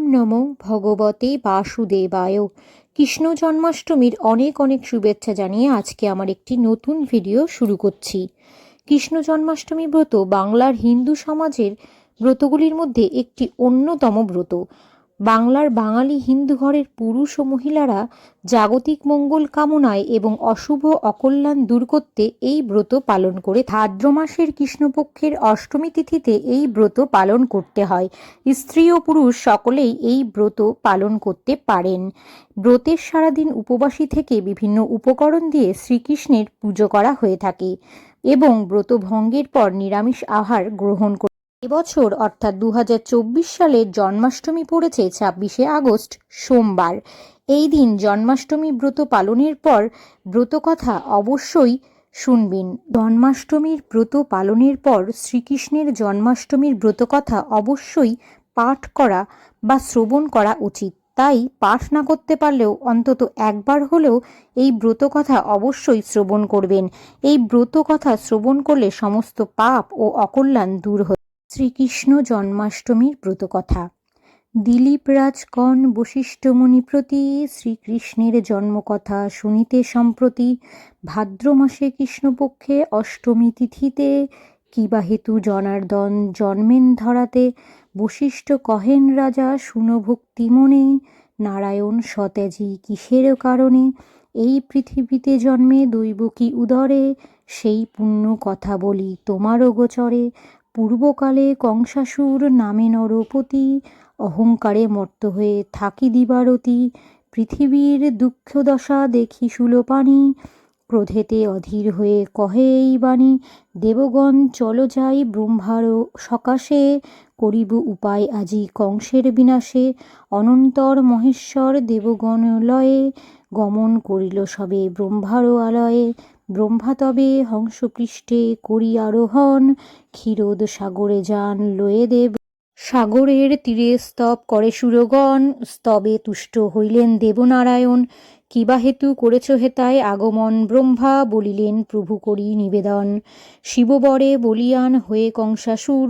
নমো ভগবতে বাসুদেবায়। কৃষ্ণ জন্মাষ্টমীর অনেক অনেক শুভেচ্ছা জানিয়ে আজকে আমার একটি নতুন ভিডিও শুরু করছি। কৃষ্ণ জন্মাষ্টমী ব্রত বাংলার হিন্দু সমাজের ব্রতগুলির মধ্যে একটি অন্যতম ব্রত। বাংলার বাঙালি হিন্দু ঘরের পুরুষ ও মহিলারা জাগতিক মঙ্গল কামনায় এবং অশুভ অকল্যাণ দূর করতে এই ব্রত পালন করে ভাদ্র মাসের কৃষ্ণপক্ষের অষ্টমী তিথিতে এই ব্রত পালন করতে হয়। স্ত্রী ও পুরুষ সকলেই এই ব্রত পালন করতে পারেন। ব্রতের সারাদিন উপবাসী থেকে বিভিন্ন উপকরণ দিয়ে শ্রীকৃষ্ণের পুজো করা হয়ে থাকে এবং ব্রত ভঙ্গের পর নিরামিষ আহার গ্রহণ করে। এবছর অর্থাৎ 2024 সালের জন্মাষ্টমী পড়েছে 26শে আগস্ট সোমবার। এই দিন জন্মাষ্টমী ব্রত পালনের পর ব্রতকথা অবশ্যই শুনবেন। জন্মাষ্টমীর ব্রত পালনের পর শ্রীকৃষ্ণের জন্মাষ্টমীর ব্রতকথা অবশ্যই পাঠ করা বা শ্রবণ করা উচিত। তাই পাঠ না করতে পারলেও অন্তত একবার হলেও এই ব্রতকথা অবশ্যই শ্রবণ করবেন। এই ব্রতকথা শ্রবণ করলে সমস্ত পাপ ও অকল্যাণ দূর হয়। শ্রীকৃষ্ণ জন্মাষ্টমীর ব্রতকথা। দিলীপ রাজকন বশিষ্ঠমুনি প্রতি শ্রীকৃষ্ণের জন্মকথা শুনিতে সম্প্রতি ভাদ্র মাসে কৃষ্ণপক্ষে অষ্টমী তিথিতে কিবা হেতু জনার্দন জন্মেন ধরাতে বশিষ্ঠ কহেন রাজা শুনো ভক্তি মনে নারায়ণ সতেজি কিসের কারণে এই পৃথিবীতে জন্মে দৈবকী উদরে সেই পুণ্য কথা বলি তোমারও গোচরে পূর্বকালে কংসাসুর নামে নরপতি অহংকারে মর্ত হয়ে থাকি দিবারতি পৃথিবীর দুঃখদশা দেখি শূলপাণি ক্রোধেতে অধীর হয়ে কহে এই বাণী দেবগণ চলো যাই ব্রহ্মার সকাশে করিব উপায় আজি কংসের বিনাশে অনন্তর মহেশ্বর দেবগণ লয়ে গমন করিল সবে ব্রহ্মার আলয়ে ব্রহ্মা তবে হংসপৃষ্ঠে করি আরোহণ ক্ষীরোদ সাগরে যান লয়ে দেব সাগরের তীরে স্তব করে সুরগণ স্তবে তুষ্ট হইলেন দেবনারায়ণ কিবা হেতু করেছ হেতায় আগমন ব্রহ্মা বলিলেন প্রভু করি নিবেদন শিববরে বলিয়ান হয়ে কংসাসুর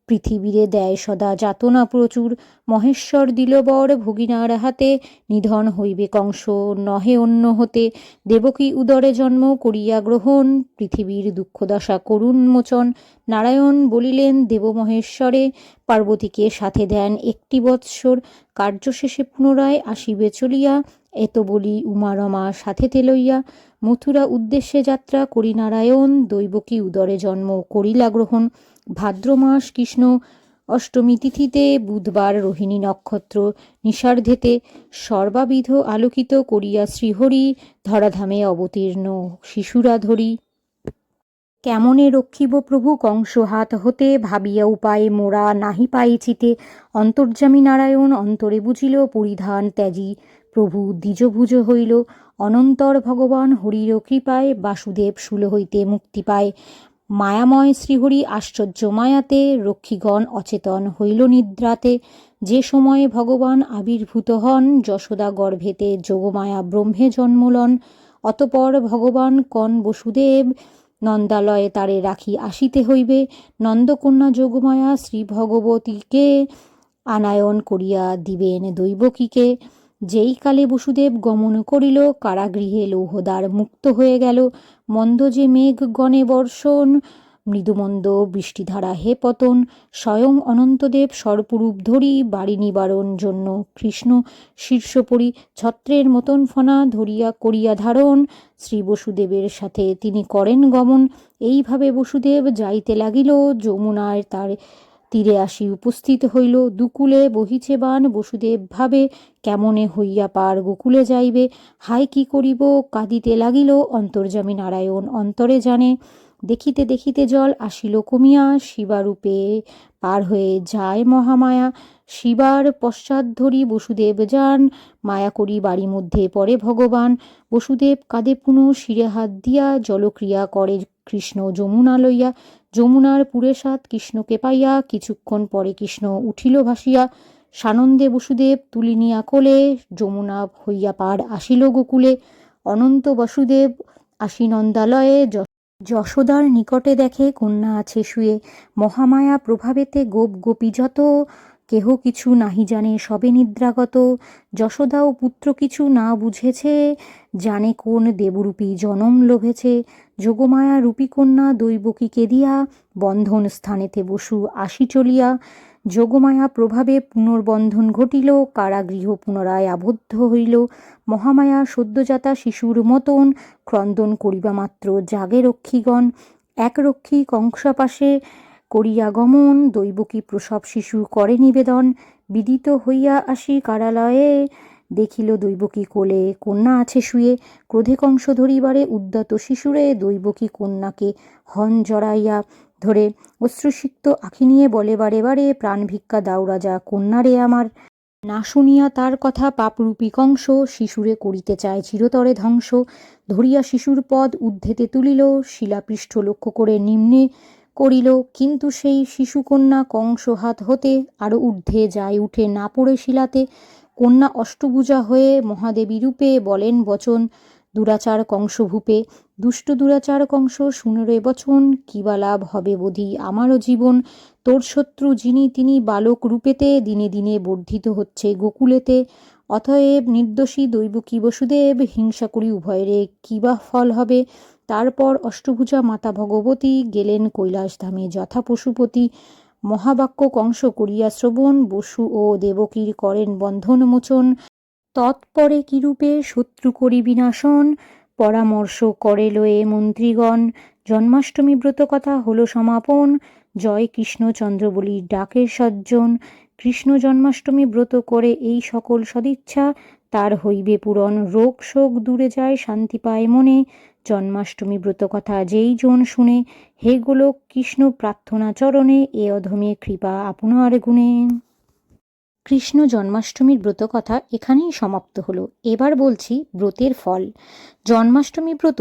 পৃথিবীরে দেয় সদা যাতনা প্রচুর মহেশ্বর দিল বর ভগিনার হাতে নিধন হইবে কংস নহে অন্য হতে দেবকী উদরে জন্ম করিয়া গ্রহণ পৃথিবীর দুঃখদশা করুণ মোচন নারায়ণ বলিলেন দেবমহেশ্বরে পার্বতীকে সাথে দেন একটি বৎসর কার্য শেষে পুনরায় আসিবে চলিয়া এত বলি উমা রমা সাথেতে লইয়া মথুরা উদ্দেশ্যে যাত্রা করি নারায়ণ দৈবকী উদরে জন্ম করিলা গ্রহণ ভাদ্র মাস কৃষ্ণ অষ্টমী তিথিতে বুধবার রোহিণী নক্ষত্র নিষার্ধেতে সর্বাবিধ আলোকিত করিয়া শ্রীহরি ধরাধামে অবতীর্ণ শিশুরা ধরি কেমনে রক্ষিব প্রভু কংস হাত হতে ভাবিয়া উপায়ে মোরা নাহি পাইছিতে অন্তর্যামী নারায়ণ অন্তরে বুঝিল পরিধান ত্যাজি প্রভু দ্বিজভুজ হইল অনন্তর ভগবান হরির কৃপায় বাসুদেব শূল হইতে মুক্তি পায় মায়াময় শ্রীহরি আশ্চর্য মায়াতে রক্ষীগণ অচেতন হইল নিদ্রাতে যে সময়ে ভগবান আবির্ভূত হন যশোদা গর্ভেতে যোগমায়া ব্রহ্মে জন্মলন অতপর ভগবান কন বসুদেব নন্দালয়ে তারে রাখি আসিতে হইবে নন্দকন্যা যোগমায়া শ্রী ভগবতীকে আনায়ন করিয়া দিবেন দৈবকীকে যেই কালে বসুদেব গমন করিল কারাগৃহে লৌহদ্বার মুক্ত হয়ে গেল মন্দ যে মেঘ গণে বর্ষণ মৃদুমন্দ বৃষ্টিধারা হে পতন স্বয়ং অনন্তদেব সর্পরূপ ধরি বাড়ি নিবারণ জন্য কৃষ্ণ শীর্ষপরি ছত্রের মতন ফনা ধরিয়া করিয়া ধারণ শ্রী বসুদেবের সাথে তিনি করেন গমন এইভাবে বসুদেব যাইতে লাগিল যমুনায় তার তীরে আসি উপস্থিত হইল দুকুলে বহিছে বান বসুদেব ভাবে কেমনে হইয়া পার গোকুলে যাইবে হায় কি করিব কাঁদিতে লাগিল অন্তর্যামী নারায়ণ অন্তরে জানে দেখিতে দেখিতে জল আসিল কমিয়া শিবারূপে পার হয়ে যায় মহামায়া শিবার পশ্চাৎ ধরি বসুদেব যান মায়া করি বাড়ি মধ্যে পড়ে ভগবান বসুদেব কাঁদে পুনঃ শিরে হাত দিয়া জলক্রিয়া করে কৃষ্ণ যমুনা লইয়া যমুনার পুরে সাত কৃষ্ণকে পাইয়া কিছুক্ষণ পরে কৃষ্ণ উঠিল ভাসিয়া সানন্দে বসুদেব তুলিনিয়া কোলে যমুনা হইয়া পার আসিল গোকুলে অনন্ত বসুদেব আসি নন্দালয়ে যশোদার নিকটে দেখে কন্যা আছে শুয়ে মহামায়া প্রভাবেতে গোপ গোপী যত কেহ কিছু নাহি জানে সবে নিদ্রাগত, যশোদা ও পুত্র কিছু না বুঝেছে, জানে কোন দেবরূপী জনম লোভেছে, যোগমায়া রূপী কন্যা দৈবকী কেদিয়া, বন্ধন স্থানেতে বসু আসি চলিয়া, যোগমায়া প্রভাবে পুনর্বন্ধন ঘটিল, কারাগৃহ পুনরায় আবদ্ধ হইল, মহামায়া সদ্যজাতা শিশুর মতন, ক্রন্দন করিবা মাত্র জাগে রক্ষীগণ, এক রক্ষী কংসাপাশে করিয়া গমন, দৈবকী প্রসব শিশু করে নিবেদন, বিদিত হইয়া আসি কারালয়ে, দেখিল দৈবকী কোলে কন্যা আছে শুয়ে, ক্রোধে কংস ধরিবারে উদ্যত শিশুরে, দৈবকী কন্যাকে হন জড়াইয়া ধরে, অশ্রুসিক্ত আখি নিয়ে বলে বারে বারে, প্রাণ ভিক্ষা দাও রাজা কন্যারে আমার, না শুনিয়া তার কথা পাপরূপী কংস, শিশুরে করিতে চায় চিরতরে ধ্বংস, ধরিয়া শিশুর পদ ঊর্ধ্বেতে তুলিল, শিলাপৃষ্ঠ লক্ষ্য করে নিম্নে করিল, কিন্তু সেই শিশুকন্যা কংস হাত হতে আরো ঊর্ধ্বে যায় উঠে না পড়ে শিলাতে, কন্যা অষ্টভুজা হয়ে মহাদেবী রূপে বলেন বচন, দুরাচার কংস ভূপে, দুষ্ট দুরাচার কংস শুনরে বচন, কিবা লাভ হবে বোধি আমারও জীবন, তোর শত্রু যিনি তিনি বালক রূপেতে, দিনে দিনে বর্ধিত হচ্ছে গোকুলেতে, অতএব নির্দোষী দৈবকী বসুদেব, হিংসা করি উভয়েরে কিবা ফল হবে, তারপর অষ্টভুজা মাতা ভগবতী গেলেন কৈলাস ধামে যথা পশুপতি, মহাবাক্য কংস করিয়া শ্রবণ, বসু ও দেবকীর করেন বন্ধন মোচন, তৎপরে কিরূপে শত্রু করি বিনাশন, পরামর্শ করে লয়ে মন্ত্রীগণ, জন্মাষ্টমী ব্রত কথা হলো সমাপন, জয় কৃষ্ণচন্দ্র বলি ডাকে সজ্জন, কৃষ্ণ জন্মাষ্টমী ব্রত করে এই সকল সদিচ্ছা, তার হইবে পূরণ, রোগ শোক দূরে যায় শান্তি পায় মনে, জন্মাষ্টমী ব্রত কথা যেই জন শুনে, হে গোলক কৃষ্ণ প্রার্থনা চরণে, এ অধমে কৃপা আপনার গুণে। কৃষ্ণ জন্মাষ্টমীর ব্রত কথা এখানেই সমাপ্ত হলো। এবার বলছি ব্রতের ফল। জন্মাষ্টমী ব্রত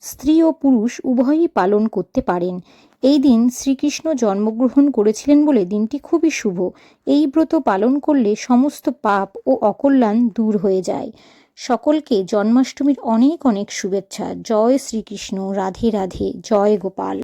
স্ত্রী ও পুরুষ উভয়ই পালন করতে পারেন। এই দিন শ্রীকৃষ্ণ জন্মগ্রহণ করেছিলেন বলে দিনটি খুবই শুভ। এই ব্রত পালন করলে সমস্ত পাপ ও অকল্যাণ দূর হয়ে যায়। সকলকে জন্মাষ্টমীর অনেক অনেক শুভেচ্ছা। জয় শ্রীকৃষ্ণ, রাধে রাধে, জয় গোপাল।